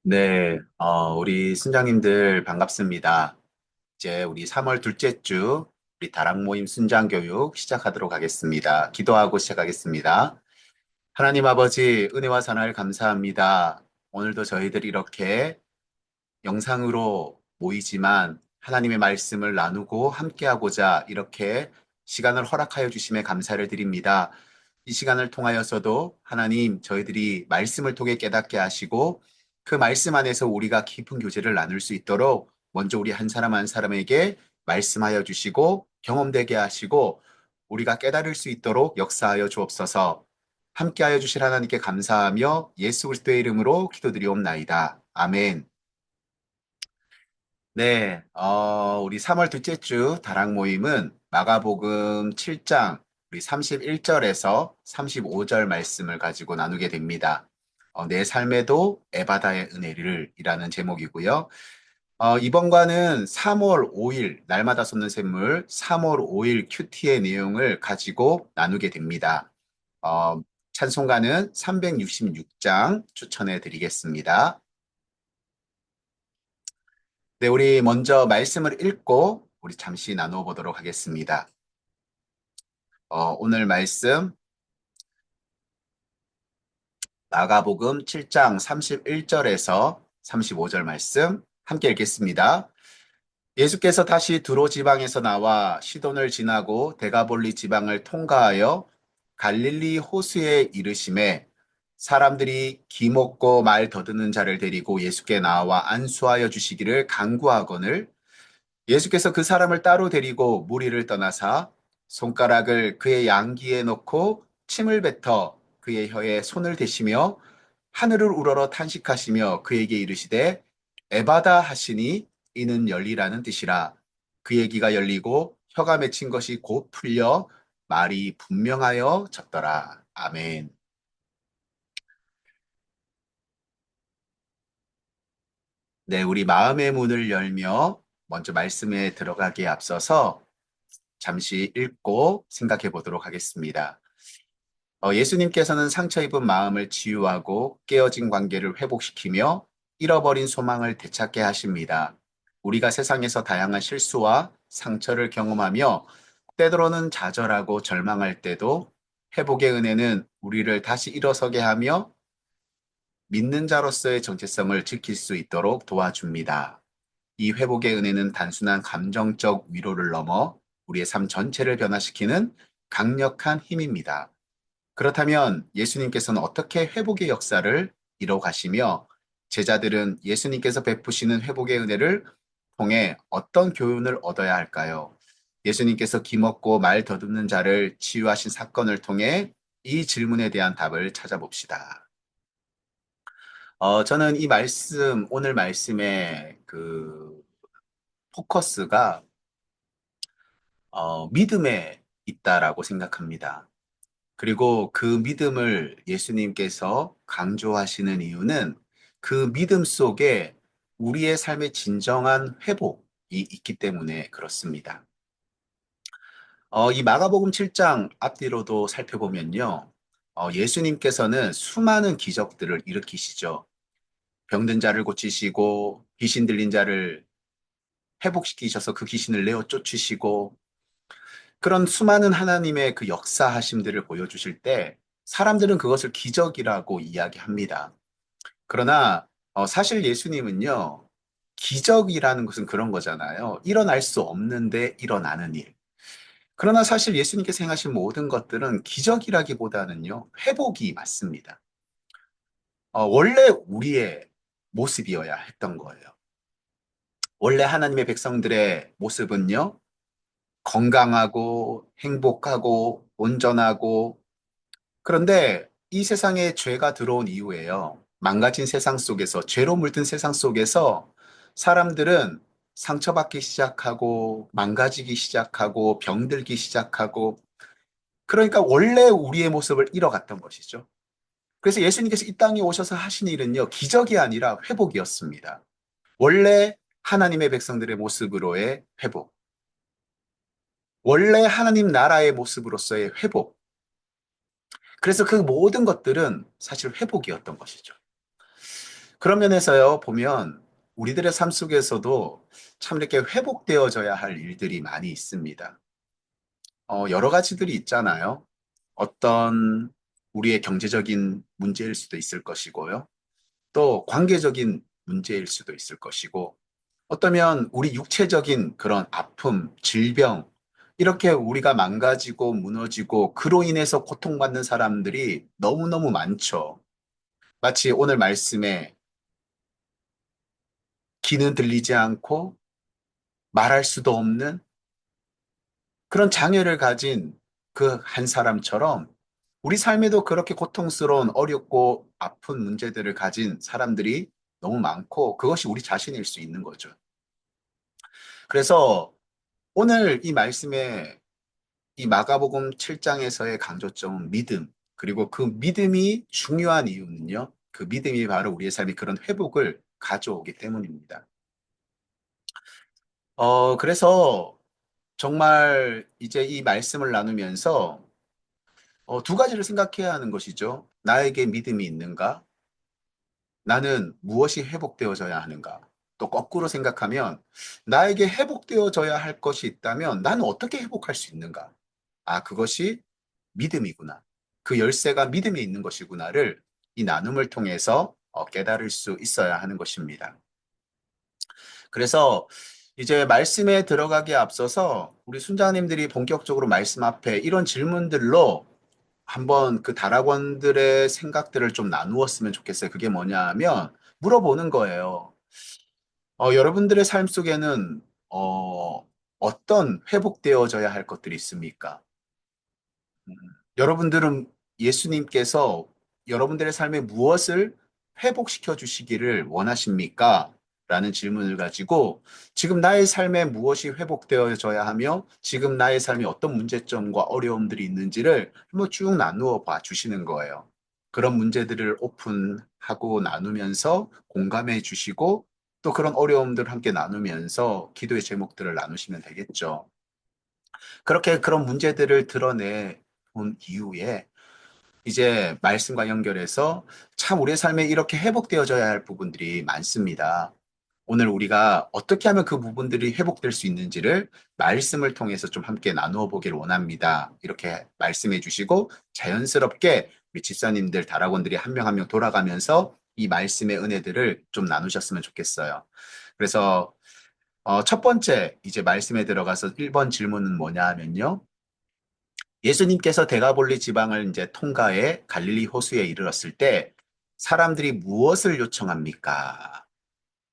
네, 우리 순장님들 반갑습니다. 이제 우리 3월 둘째 주 우리 다락 모임 순장 교육 시작하도록 하겠습니다. 기도하고 시작하겠습니다. 하나님 아버지 은혜와 사랑을 감사합니다. 오늘도 저희들이 이렇게 영상으로 모이지만 하나님의 말씀을 나누고 함께하고자 이렇게 시간을 허락하여 주심에 감사를 드립니다. 이 시간을 통하여서도 하나님 저희들이 말씀을 통해 깨닫게 하시고 그 말씀 안에서 우리가 깊은 교제를 나눌 수 있도록 먼저 우리 한 사람 한 사람에게 말씀하여 주시고 경험되게 하시고 우리가 깨달을 수 있도록 역사하여 주옵소서. 함께하여 주실 하나님께 감사하며 예수 그리스도의 이름으로 기도드리옵나이다. 아멘. 네, 우리 3월 둘째 주 다락 모임은 마가복음 7장 우리 31절에서 35절 말씀을 가지고 나누게 됩니다. 내 삶에도 에바다의 은혜를 이라는 제목이고요. 이번과는 3월 5일 날마다 쏟는 샘물 3월 5일 큐티의 내용을 가지고 나누게 됩니다. 어, 찬송가는 366장 추천해 드리겠습니다. 네, 우리 먼저 말씀을 읽고 우리 잠시 나누어 보도록 하겠습니다. 오늘 말씀 마가복음 7장 31절에서 35절 말씀 함께 읽겠습니다. 예수께서 다시 두로 지방에서 나와 시돈을 지나고 데가볼리 지방을 통과하여 갈릴리 호수에 이르심에 사람들이 기먹고 말 더듬는 자를 데리고 예수께 나와 안수하여 주시기를 간구하거늘 예수께서 그 사람을 따로 데리고 무리를 떠나사 손가락을 그의 양귀에 넣고 침을 뱉어 그의 혀에 손을 대시며 하늘을 우러러 탄식하시며 그에게 이르시되 에바다 하시니 이는 열리라는 뜻이라. 그의 귀가 열리고 혀가 맺힌 것이 곧 풀려 말이 분명하여 졌더라. 아멘. 네, 우리 마음의 문을 열며 먼저 말씀에 들어가기에 앞서서 잠시 읽고 생각해 보도록 하겠습니다. 예수님께서는 상처 입은 마음을 치유하고 깨어진 관계를 회복시키며 잃어버린 소망을 되찾게 하십니다. 우리가 세상에서 다양한 실수와 상처를 경험하며 때로는 좌절하고 절망할 때도 회복의 은혜는 우리를 다시 일어서게 하며 믿는 자로서의 정체성을 지킬 수 있도록 도와줍니다. 이 회복의 은혜는 단순한 감정적 위로를 넘어 우리의 삶 전체를 변화시키는 강력한 힘입니다. 그렇다면 예수님께서는 어떻게 회복의 역사를 이뤄 가시며 제자들은 예수님께서 베푸시는 회복의 은혜를 통해 어떤 교훈을 얻어야 할까요? 예수님께서 기먹고 말 더듬는 자를 치유하신 사건을 통해 이 질문에 대한 답을 찾아봅시다. 저는 이 말씀, 오늘 말씀의 그 포커스가 믿음에 있다라고 생각합니다. 그리고 그 믿음을 예수님께서 강조하시는 이유는 그 믿음 속에 우리의 삶의 진정한 회복이 있기 때문에 그렇습니다. 이 마가복음 7장 앞뒤로도 살펴보면요. 예수님께서는 수많은 기적들을 일으키시죠. 병든 자를 고치시고 귀신 들린 자를 회복시키셔서 그 귀신을 내어 쫓으시고 그런 수많은 하나님의 그 역사하심들을 보여주실 때 사람들은 그것을 기적이라고 이야기합니다. 그러나 사실 예수님은요, 기적이라는 것은 그런 거잖아요. 일어날 수 없는데 일어나는 일. 그러나 사실 예수님께서 행하신 모든 것들은 기적이라기보다는요, 회복이 맞습니다. 원래 우리의 모습이어야 했던 거예요. 원래 하나님의 백성들의 모습은요, 건강하고 행복하고 온전하고 그런데 이 세상에 죄가 들어온 이후에요. 망가진 세상 속에서, 죄로 물든 세상 속에서 사람들은 상처받기 시작하고, 망가지기 시작하고, 병들기 시작하고, 그러니까 원래 우리의 모습을 잃어갔던 것이죠. 그래서 예수님께서 이 땅에 오셔서 하신 일은요, 기적이 아니라 회복이었습니다. 원래 하나님의 백성들의 모습으로의 회복, 원래 하나님 나라의 모습으로서의 회복. 그래서 그 모든 것들은 사실 회복이었던 것이죠. 그런 면에서요, 보면 우리들의 삶 속에서도 참 이렇게 회복되어져야 할 일들이 많이 있습니다. 여러 가지들이 있잖아요. 어떤 우리의 경제적인 문제일 수도 있을 것이고요. 또 관계적인 문제일 수도 있을 것이고, 어쩌면 우리 육체적인 그런 아픔, 질병, 이렇게 우리가 망가지고 무너지고 그로 인해서 고통받는 사람들이 너무너무 많죠. 마치 오늘 말씀에 귀는 들리지 않고 말할 수도 없는 그런 장애를 가진 그 한 사람처럼 우리 삶에도 그렇게 고통스러운 어렵고 아픈 문제들을 가진 사람들이 너무 많고 그것이 우리 자신일 수 있는 거죠. 그래서 오늘 이 말씀에 이 마가복음 7장에서의 강조점은 믿음, 그리고 그 믿음이 중요한 이유는요. 그 믿음이 바로 우리의 삶에 그런 회복을 가져오기 때문입니다. 그래서 정말 이제 이 말씀을 나누면서 두 가지를 생각해야 하는 것이죠. 나에게 믿음이 있는가? 나는 무엇이 회복되어져야 하는가? 또 거꾸로 생각하면 나에게 회복되어져야 할 것이 있다면 나는 어떻게 회복할 수 있는가? 아, 그것이 믿음이구나. 그 열쇠가 믿음에 있는 것이구나를 이 나눔을 통해서 깨달을 수 있어야 하는 것입니다. 그래서 이제 말씀에 들어가기에 앞서서 우리 순자님들이 본격적으로 말씀 앞에 이런 질문들로 한번 그 다락원들의 생각들을 좀 나누었으면 좋겠어요. 그게 뭐냐 하면 물어보는 거예요. 여러분들의 삶 속에는 어떤 회복되어져야 할 것들이 있습니까? 음, 여러분들은 예수님께서 여러분들의 삶에 무엇을 회복시켜 주시기를 원하십니까? 라는 질문을 가지고 지금 나의 삶에 무엇이 회복되어져야 하며 지금 나의 삶에 어떤 문제점과 어려움들이 있는지를 한번 쭉 나누어 봐 주시는 거예요. 그런 문제들을 오픈하고 나누면서 공감해 주시고 또 그런 어려움들을 함께 나누면서 기도의 제목들을 나누시면 되겠죠. 그렇게 그런 문제들을 드러내 본 이후에 이제 말씀과 연결해서 참 우리의 삶에 이렇게 회복되어져야 할 부분들이 많습니다. 오늘 우리가 어떻게 하면 그 부분들이 회복될 수 있는지를 말씀을 통해서 좀 함께 나누어 보기를 원합니다. 이렇게 말씀해 주시고 자연스럽게 우리 집사님들, 다락원들이 한 명 한 명 돌아가면서 이 말씀의 은혜들을 좀 나누셨으면 좋겠어요. 그래서 첫 번째 이제 말씀에 들어가서 1번 질문은 뭐냐 하면요. 예수님께서 대가볼리 지방을 이제 통과해 갈릴리 호수에 이르렀을 때 사람들이 무엇을 요청합니까?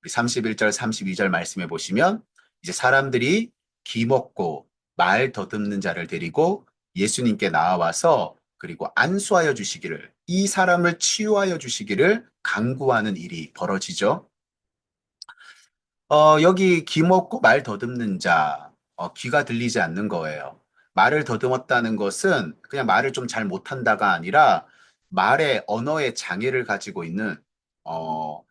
우리 31절, 32절 말씀해 보시면 이제 사람들이 기먹고 말 더듬는 자를 데리고 예수님께 나와서 그리고 안수하여 주시기를 이 사람을 치유하여 주시기를 간구하는 일이 벌어지죠. 여기 귀먹고 말 더듬는 자, 귀가 들리지 않는 거예요. 말을 더듬었다는 것은 그냥 말을 좀 잘 못한다가 아니라 말의 언어의 장애를 가지고 있는,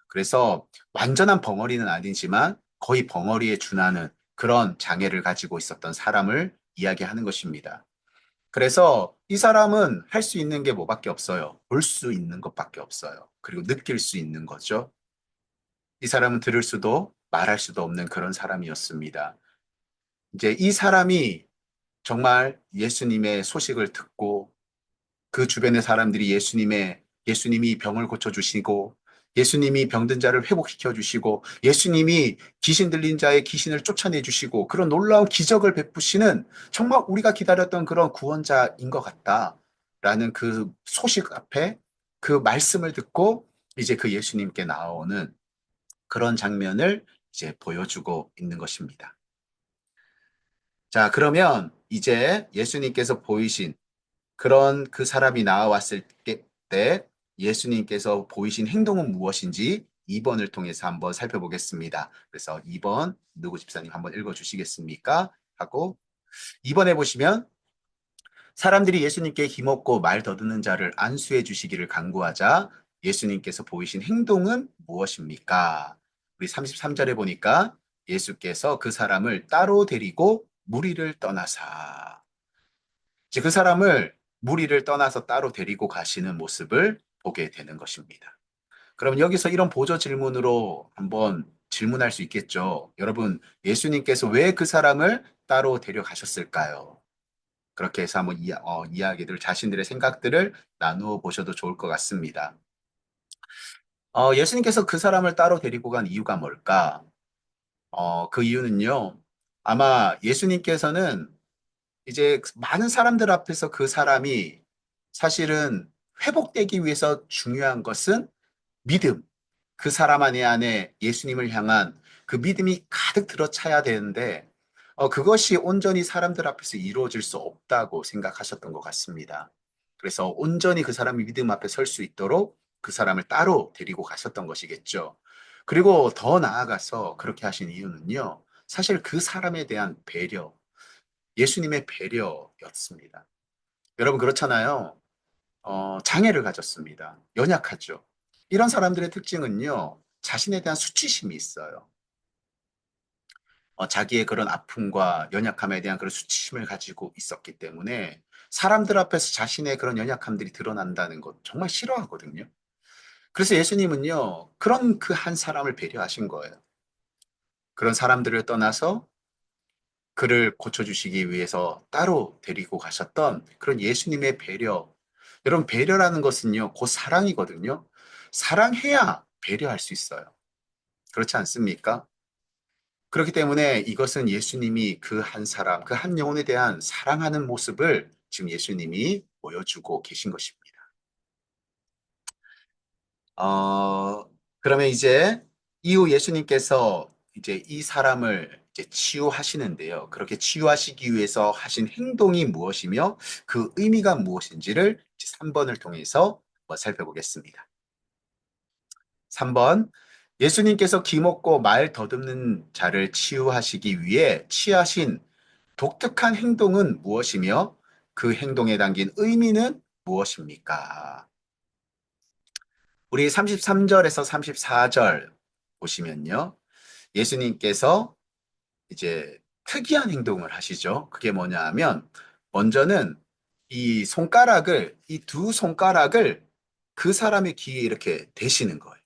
그래서 완전한 벙어리는 아니지만 거의 벙어리에 준하는 그런 장애를 가지고 있었던 사람을 이야기하는 것입니다. 그래서 이 사람은 할 수 있는 게 뭐밖에 없어요. 볼 수 있는 것밖에 없어요. 그리고 느낄 수 있는 거죠. 이 사람은 들을 수도 말할 수도 없는 그런 사람이었습니다. 이제 이 사람이 정말 예수님의 소식을 듣고 그 주변의 사람들이 예수님이 병을 고쳐주시고 예수님이 병든 자를 회복시켜 주시고 예수님이 귀신 들린 자의 귀신을 쫓아내 주시고 그런 놀라운 기적을 베푸시는 정말 우리가 기다렸던 그런 구원자인 것 같다라는 그 소식 앞에 그 말씀을 듣고 이제 그 예수님께 나오는 그런 장면을 이제 보여주고 있는 것입니다. 자, 그러면 이제 예수님께서 보이신 그런 그 사람이 나와왔을 때 예수님께서 보이신 행동은 무엇인지 2번을 통해서 한번 살펴보겠습니다. 그래서 2번 누구 집사님 한번 읽어주시겠습니까? 하고 2번에 보시면 사람들이 예수님께 힘없고 말 더듬는 자를 안수해 주시기를 간구하자 예수님께서 보이신 행동은 무엇입니까? 우리 33절에 보니까 예수께서 그 사람을 따로 데리고 무리를 떠나사. 이제 그 사람을 무리를 떠나서 따로 데리고 가시는 모습을 보게 되는 것입니다. 그럼 여기서 이런 보조 질문으로 한번 질문할 수 있겠죠. 여러분, 예수님께서 왜 그 사람을 따로 데려가셨을까요? 그렇게 해서 한번 이야기들, 자신들의 생각들을 나누어 보셔도 좋을 것 같습니다. 예수님께서 그 사람을 따로 데리고 간 이유가 뭘까? 그 이유는요, 아마 예수님께서는 이제 많은 사람들 앞에서 그 사람이 사실은 회복되기 위해서 중요한 것은 믿음. 그 사람 안에 예수님을 향한 그 믿음이 가득 들어차야 되는데, 그것이 온전히 사람들 앞에서 이루어질 수 없다고 생각하셨던 것 같습니다. 그래서 온전히 그 사람이 믿음 앞에 설 수 있도록 그 사람을 따로 데리고 가셨던 것이겠죠. 그리고 더 나아가서 그렇게 하신 이유는요, 사실 그 사람에 대한 배려, 예수님의 배려였습니다. 여러분, 그렇잖아요. 장애를 가졌습니다. 연약하죠. 이런 사람들의 특징은요, 자신에 대한 수치심이 있어요. 자기의 그런 아픔과 연약함에 대한 그런 수치심을 가지고 있었기 때문에 사람들 앞에서 자신의 그런 연약함들이 드러난다는 것 정말 싫어하거든요. 그래서 예수님은요, 그런 그 한 사람을 배려하신 거예요. 그런 사람들을 떠나서 그를 고쳐주시기 위해서 따로 데리고 가셨던 그런 예수님의 배려. 여러분, 배려라는 것은요, 곧 사랑이거든요. 사랑해야 배려할 수 있어요. 그렇지 않습니까? 그렇기 때문에 이것은 예수님이 그 한 사람, 그 한 영혼에 대한 사랑하는 모습을 지금 예수님이 보여주고 계신 것입니다. 어, 그러면 이제 이후 예수님께서 이제 이 사람을 이제 치유하시는데요. 그렇게 치유하시기 위해서 하신 행동이 무엇이며 그 의미가 무엇인지를 3번을 통해서 한번 살펴보겠습니다. 3번. 예수님께서 기먹고 말 더듬는 자를 치유하시기 위해 취하신 독특한 행동은 무엇이며 그 행동에 담긴 의미는 무엇입니까? 우리 33절에서 34절 보시면요. 예수님께서 이제 특이한 행동을 하시죠. 그게 뭐냐 하면, 먼저는 이 두 손가락을 그 사람의 귀에 이렇게 대시는 거예요.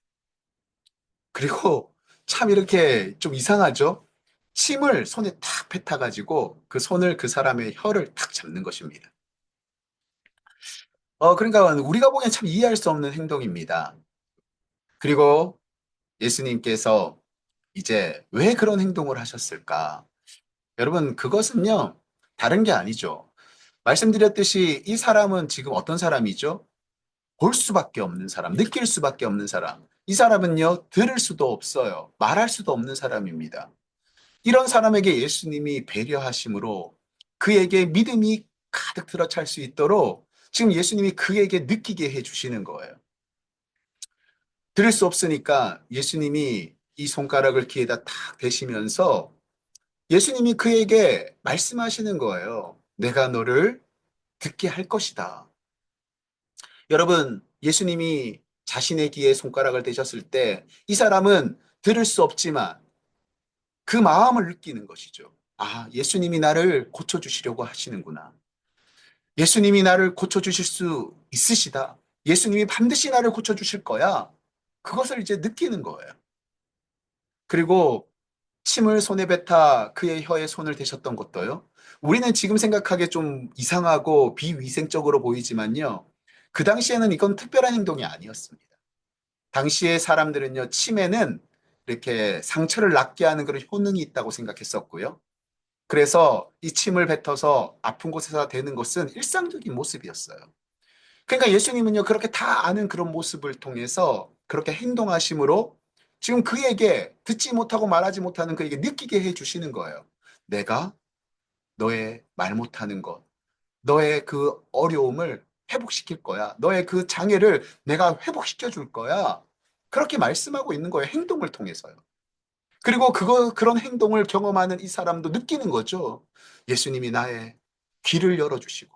그리고 참 이렇게 좀 이상하죠? 침을 손에 탁 뱉어가지고 그 손을 그 사람의 혀를 탁 잡는 것입니다. 그러니까 우리가 보기엔 참 이해할 수 없는 행동입니다. 그리고 예수님께서 이제 왜 그런 행동을 하셨을까? 여러분, 그것은요, 다른 게 아니죠. 말씀드렸듯이 이 사람은 지금 어떤 사람이죠? 볼 수밖에 없는 사람, 느낄 수밖에 없는 사람. 이 사람은요, 들을 수도 없어요. 말할 수도 없는 사람입니다. 이런 사람에게 예수님이 배려하심으로 그에게 믿음이 가득 들어찰 수 있도록 지금 예수님이 그에게 느끼게 해 주시는 거예요. 들을 수 없으니까 예수님이 이 손가락을 귀에다 탁 대시면서 예수님이 그에게 말씀하시는 거예요. 내가 너를 듣게 할 것이다. 여러분, 예수님이 자신의 귀에 손가락을 대셨을 때 이 사람은 들을 수 없지만 그 마음을 느끼는 것이죠. 아, 예수님이 나를 고쳐주시려고 하시는구나. 예수님이 나를 고쳐주실 수 있으시다. 예수님이 반드시 나를 고쳐주실 거야. 그것을 이제 느끼는 거예요. 그리고 침을 손에 뱉어 그의 혀에 손을 대셨던 것도요. 우리는 지금 생각하기에 좀 이상하고 비위생적으로 보이지만요. 그 당시에는 이건 특별한 행동이 아니었습니다. 당시의 사람들은요, 침에는 이렇게 상처를 낫게 하는 그런 효능이 있다고 생각했었고요. 그래서 이 침을 뱉어서 아픈 곳에서 대는 것은 일상적인 모습이었어요. 그러니까 예수님은요, 그렇게 다 아는 그런 모습을 통해서 그렇게 행동하심으로 지금 그에게 듣지 못하고 말하지 못하는 그에게 느끼게 해 주시는 거예요. 내가 너의 말 못하는 것, 너의 그 어려움을 회복시킬 거야. 너의 그 장애를 내가 회복시켜 줄 거야. 그렇게 말씀하고 있는 거예요. 행동을 통해서요. 그리고 그런 행동을 경험하는 이 사람도 느끼는 거죠. 예수님이 나의 귀를 열어주시고,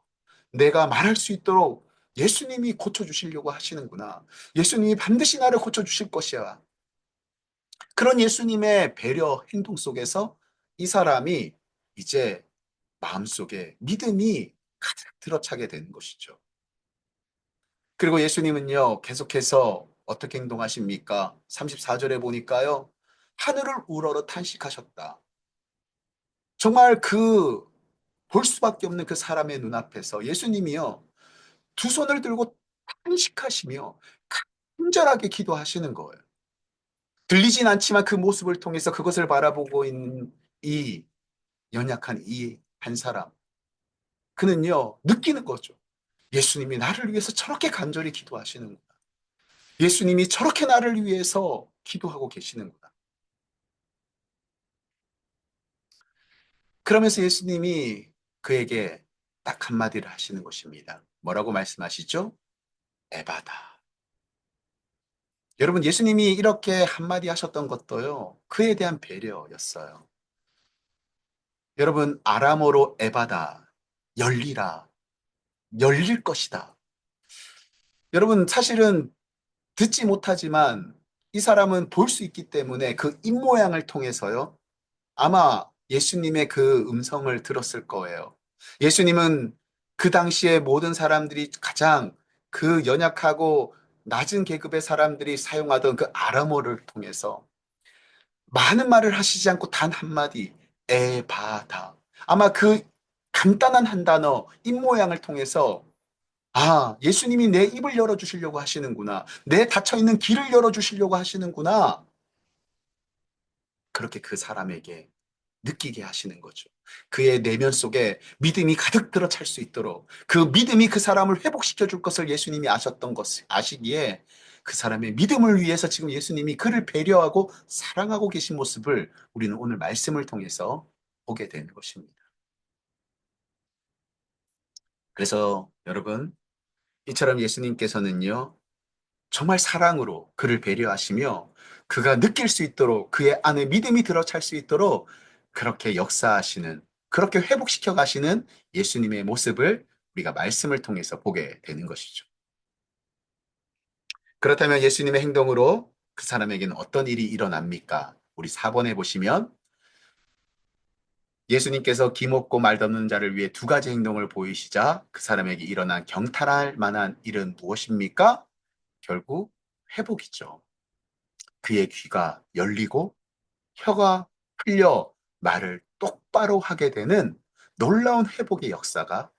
내가 말할 수 있도록 예수님이 고쳐주시려고 하시는구나. 예수님이 반드시 나를 고쳐주실 것이야. 그런 예수님의 배려 행동 속에서 이 사람이 이제 마음속에 믿음이 가득 들어차게 되는 것이죠. 그리고 예수님은요, 계속해서 어떻게 행동하십니까? 34절에 보니까요. 하늘을 우러러 탄식하셨다. 정말 그 볼 수밖에 없는 그 사람의 눈앞에서 예수님이요. 두 손을 들고 탄식하시며 간절하게 기도하시는 거예요. 들리진 않지만 그 모습을 통해서 그것을 바라보고 있는 이 연약한 이 한 사람. 그는요, 느끼는 거죠. 예수님이 나를 위해서 저렇게 간절히 기도하시는구나. 예수님이 저렇게 나를 위해서 기도하고 계시는구나. 그러면서 예수님이 그에게 딱 한마디를 하시는 것입니다. 뭐라고 말씀하시죠? 에바다. 여러분, 예수님이 이렇게 한마디 하셨던 것도요, 그에 대한 배려였어요. 여러분, 아람어로 에바다, 열리라, 열릴 것이다. 여러분, 사실은 듣지 못하지만 이 사람은 볼 수 있기 때문에 그 입모양을 통해서요, 아마 예수님의 그 음성을 들었을 거예요. 예수님은 그 당시에 모든 사람들이 가장 그 연약하고 낮은 계급의 사람들이 사용하던 그 아람어를 통해서 많은 말을 하시지 않고 단 한마디, 에바다. 아마 그 간단한 한 단어, 입모양을 통해서 아, 예수님이 내 입을 열어주시려고 하시는구나. 내 닫혀있는 길을 열어주시려고 하시는구나. 그렇게 그 사람에게 느끼게 하시는 거죠. 그의 내면 속에 믿음이 가득 들어찰 수 있도록 그 믿음이 그 사람을 회복시켜 줄 것을 예수님이 아셨던 것을 아시기에 그 사람의 믿음을 위해서 지금 예수님이 그를 배려하고 사랑하고 계신 모습을 우리는 오늘 말씀을 통해서 보게 되는 것입니다. 그래서 여러분, 이처럼 예수님께서는요, 정말 사랑으로 그를 배려하시며 그가 느낄 수 있도록 그의 안에 믿음이 들어찰 수 있도록 그렇게 역사하시는, 그렇게 회복시켜 가시는 예수님의 모습을 우리가 말씀을 통해서 보게 되는 것이죠. 그렇다면 예수님의 행동으로 그 사람에게는 어떤 일이 일어납니까? 우리 4번에 보시면 예수님께서 기먹고 말없는 자를 위해 두 가지 행동을 보이시자 그 사람에게 일어난 경탄할 만한 일은 무엇입니까? 결국 회복이죠. 그의 귀가 열리고 혀가 풀려 말을 똑바로 하게 되는 놀라운 회복의 역사가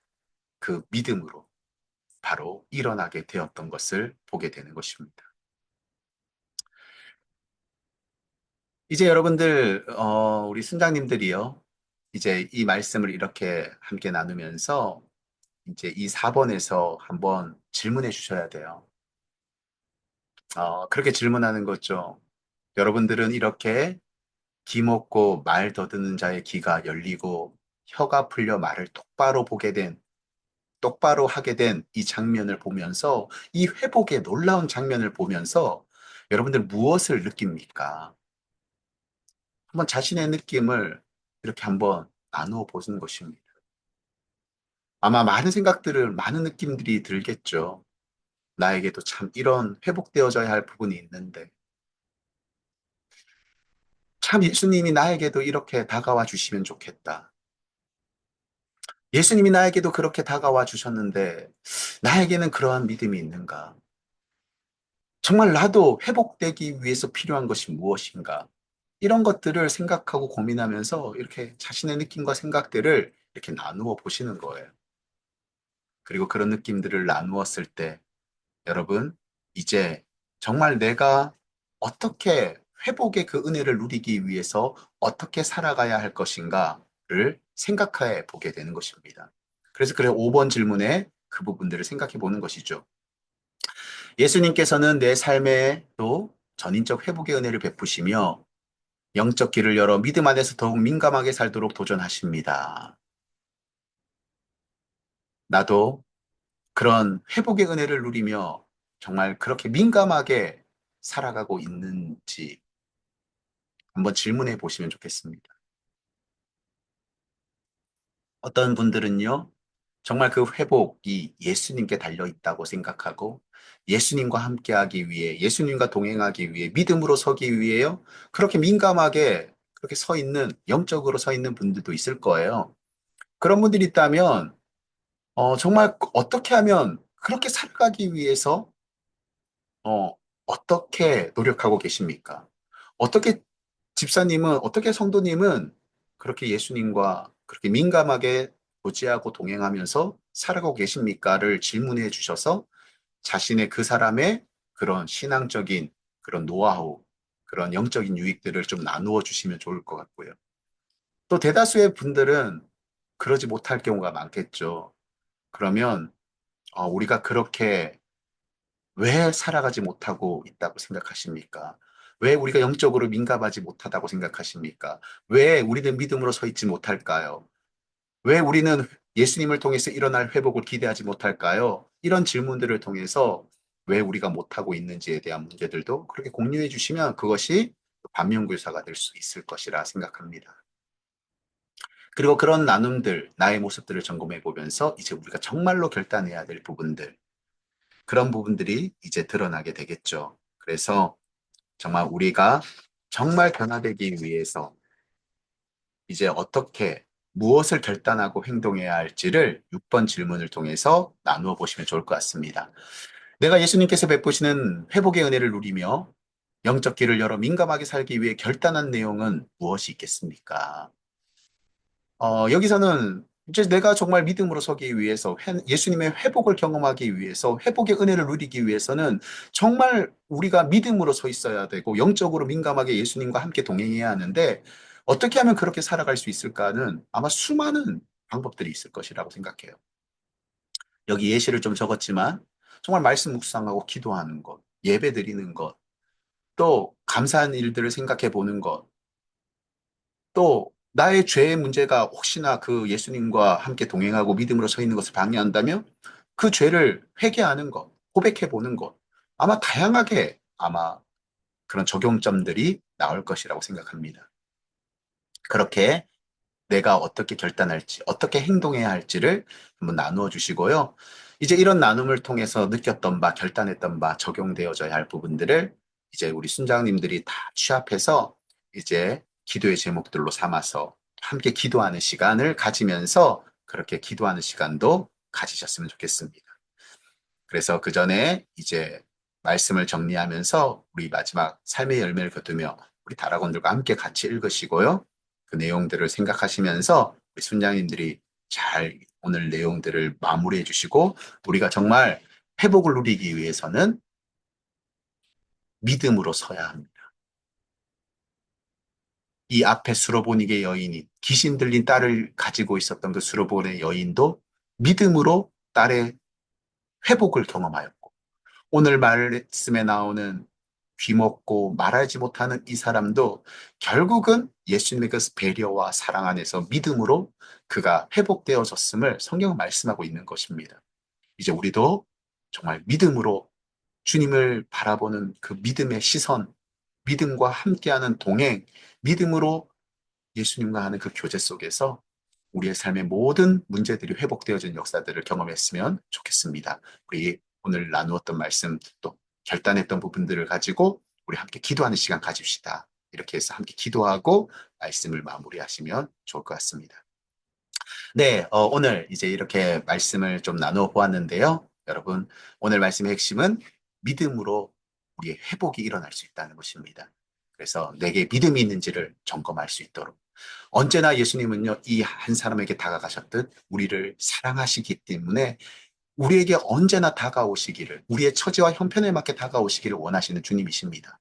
그 믿음으로 바로 일어나게 되었던 것을 보게 되는 것입니다. 이제 여러분들, 우리 순장님들이요. 이제 이 말씀을 이렇게 함께 나누면서 이제 이 4번에서 한번 질문해 주셔야 돼요. 그렇게 질문하는 거죠. 여러분들은 이렇게 기먹고 말 더듬는 자의 귀가 열리고 혀가 풀려 말을 똑바로 하게 된 이 장면을 보면서 이 회복의 놀라운 장면을 보면서 여러분들 무엇을 느낍니까? 한번 자신의 느낌을 이렇게 한번 나누어 보는 것입니다. 아마 많은 생각들을, 많은 느낌들이 들겠죠. 나에게도 참 이런 회복되어져야 할 부분이 있는데, 참 예수님이 나에게도 이렇게 다가와 주시면 좋겠다. 예수님이 나에게도 그렇게 다가와 주셨는데, 나에게는 그러한 믿음이 있는가? 정말 나도 회복되기 위해서 필요한 것이 무엇인가? 이런 것들을 생각하고 고민하면서 이렇게 자신의 느낌과 생각들을 이렇게 나누어 보시는 거예요. 그리고 그런 느낌들을 나누었을 때, 여러분, 이제 정말 내가 어떻게 회복의 그 은혜를 누리기 위해서 어떻게 살아가야 할 것인가를 생각해 보게 되는 것입니다. 그래서 5번 질문에 그 부분들을 생각해 보는 것이죠. 예수님께서는 내 삶에도 전인적 회복의 은혜를 베푸시며 영적 길을 열어 믿음 안에서 더욱 민감하게 살도록 도전하십니다. 나도 그런 회복의 은혜를 누리며 정말 그렇게 민감하게 살아가고 있는지 한번 질문해 보시면 좋겠습니다. 어떤 분들은요, 정말 그 회복이 예수님께 달려 있다고 생각하고 예수님과 함께하기 위해, 예수님과 동행하기 위해, 믿음으로 서기 위해요, 그렇게 민감하게 그렇게 서 있는, 영적으로 서 있는 분들도 있을 거예요. 그런 분들이 있다면, 정말 어떻게 하면 그렇게 살아가기 위해서, 어떻게 노력하고 계십니까? 어떻게 집사님은, 어떻게 성도님은 그렇게 예수님과 그렇게 민감하게 교제하고 동행하면서 살아가고 계십니까?를 질문해 주셔서 자신의 그 사람의 그런 신앙적인 그런 노하우, 그런 영적인 유익들을 좀 나누어 주시면 좋을 것 같고요. 또 대다수의 분들은 그러지 못할 경우가 많겠죠. 그러면 우리가 그렇게 왜 살아가지 못하고 있다고 생각하십니까? 왜 우리가 영적으로 민감하지 못하다고 생각하십니까? 왜 우리는 믿음으로 서 있지 못할까요? 왜 우리는 예수님을 통해서 일어날 회복을 기대하지 못할까요? 이런 질문들을 통해서 왜 우리가 못하고 있는지에 대한 문제들도 그렇게 공유해 주시면 그것이 반면교사가 될 수 있을 것이라 생각합니다. 그리고 그런 나눔들, 나의 모습들을 점검해 보면서 이제 우리가 정말로 결단해야 될 부분들, 그런 부분들이 이제 드러나게 되겠죠. 그래서 정말 우리가 정말 변화되기 위해서 이제 어떻게 무엇을 결단하고 행동해야 할지를 6번 질문을 통해서 나누어 보시면 좋을 것 같습니다. 내가 예수님께서 베푸시는 회복의 은혜를 누리며 영적 길을 열어 민감하게 살기 위해 결단한 내용은 무엇이 있겠습니까? 여기서는 이제 내가 정말 믿음으로 서기 위해서 예수님의 회복을 경험하기 위해서 회복의 은혜를 누리기 위해서는 정말 우리가 믿음으로 서 있어야 되고 영적으로 민감하게 예수님과 함께 동행해야 하는데 어떻게 하면 그렇게 살아갈 수 있을까는 아마 수많은 방법들이 있을 것이라고 생각해요. 여기 예시를 좀 적었지만 정말 말씀 묵상하고 기도하는 것, 예배 드리는 것, 또 감사한 일들을 생각해 보는 것, 또 나의 죄의 문제가 혹시나 그 예수님과 함께 동행하고 믿음으로 서 있는 것을 방해한다면 그 죄를 회개하는 것, 고백해 보는 것, 아마 다양하게 아마 그런 적용점들이 나올 것이라고 생각합니다. 그렇게 내가 어떻게 결단할지, 어떻게 행동해야 할지를 한번 나누어 주시고요. 이제 이런 나눔을 통해서 느꼈던 바, 결단했던 바, 적용되어져야 할 부분들을 이제 우리 순장님들이 다 취합해서 이제 기도의 제목들로 삼아서 함께 기도하는 시간을 가지면서 그렇게 기도하는 시간도 가지셨으면 좋겠습니다. 그래서 그 전에 이제 말씀을 정리하면서 우리 마지막 삶의 열매를 거두며 우리 다락원들과 함께 같이 읽으시고요. 그 내용들을 생각하시면서 우리 순장님들이 잘 오늘 내용들을 마무리해 주시고 우리가 정말 회복을 누리기 위해서는 믿음으로 서야 합니다. 이 앞에 수로보니게 여인이 귀신 들린 딸을 가지고 있었던 그 수로보니 여인도 믿음으로 딸의 회복을 경험하였고 오늘 말씀에 나오는 귀먹고 말하지 못하는 이 사람도 결국은 예수님의 그 배려와 사랑 안에서 믿음으로 그가 회복되어졌음을 성경은 말씀하고 있는 것입니다. 이제 우리도 정말 믿음으로 주님을 바라보는 그 믿음의 시선, 믿음과 함께하는 동행, 믿음으로 예수님과 하는 그 교제 속에서 우리의 삶의 모든 문제들이 회복되어진 역사들을 경험했으면 좋겠습니다. 우리 오늘 나누었던 말씀 또 결단했던 부분들을 가지고 우리 함께 기도하는 시간 가집시다. 이렇게 해서 함께 기도하고 말씀을 마무리하시면 좋을 것 같습니다. 네, 오늘 이제 이렇게 말씀을 좀 나누어 보았는데요. 여러분, 오늘 말씀의 핵심은 믿음으로 우리의 회복이 일어날 수 있다는 것입니다. 그래서 내게 믿음이 있는지를 점검할 수 있도록 언제나 예수님은요, 이 한 사람에게 다가가셨듯 우리를 사랑하시기 때문에 우리에게 언제나 다가오시기를, 우리의 처지와 형편에 맞게 다가오시기를 원하시는 주님이십니다.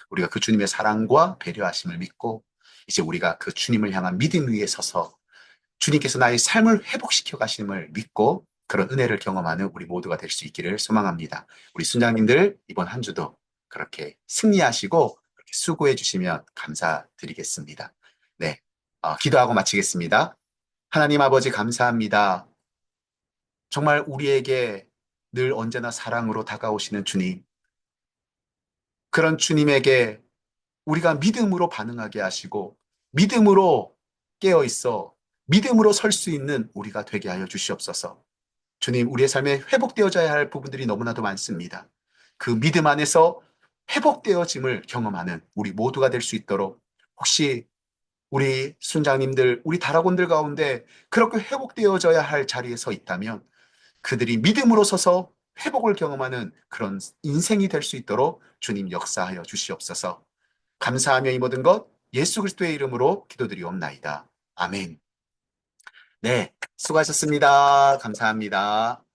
우리가 그 주님의 사랑과 배려하심을 믿고, 이제 우리가 그 주님을 향한 믿음 위에 서서 주님께서 나의 삶을 회복시켜 가심을 믿고 그런 은혜를 경험하는 우리 모두가 될 수 있기를 소망합니다. 우리 순장님들 이번 한 주도 그렇게 승리하시고 그렇게 수고해 주시면 감사드리겠습니다. 네, 기도하고 마치겠습니다. 하나님 아버지 감사합니다. 정말 우리에게 늘 언제나 사랑으로 다가오시는 주님, 그런 주님에게 우리가 믿음으로 반응하게 하시고 믿음으로 깨어 있어 믿음으로 설 수 있는 우리가 되게 하여 주시옵소서. 주님, 우리의 삶에 회복되어져야 할 부분들이 너무나도 많습니다. 그 믿음 안에서 회복되어짐을 경험하는 우리 모두가 될 수 있도록 혹시 우리 순장님들, 우리 다락원들 가운데 그렇게 회복되어져야 할 자리에 서 있다면 그들이 믿음으로 서서 회복을 경험하는 그런 인생이 될 수 있도록 주님 역사하여 주시옵소서. 감사하며 이 모든 것 예수 그리스도의 이름으로 기도드리옵나이다. 아멘. 네, 수고하셨습니다. 감사합니다.